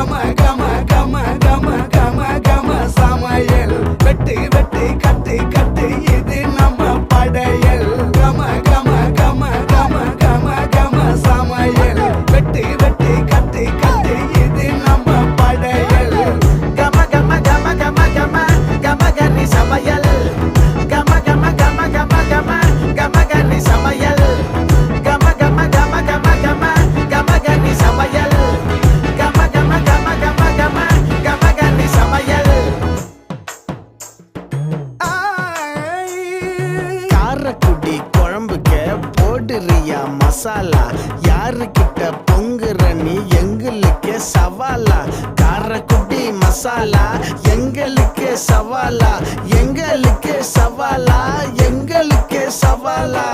கம கம கம கம கம கம சமையல் வெட்டு வெட்டு கட்டு கட்டு இது நம்ம படையல் கம கம கம கம கம கம சமையல் வெட்டு வெட்டு கட்டு கட்டு இது நம்ம படையல் கம கம கம கம கம கம கன்னி சமையல் கம கம கம கம கம கம கன்னி சமையல் கம கம கம கம கம கம கன்னி சமையல் கம கம கம கம கம கம கன்னி சமையல் காரக்குடி குழம்புக்க போடுறியா மசாலா யாருக்கிட்ட பொங்குற நீ எங்களுக்கு சவாலா காரக்குடி மசாலா எங்களுக்கு சவாலா எங்களுக்கு சவாலா எங்களுக்கு சவாலா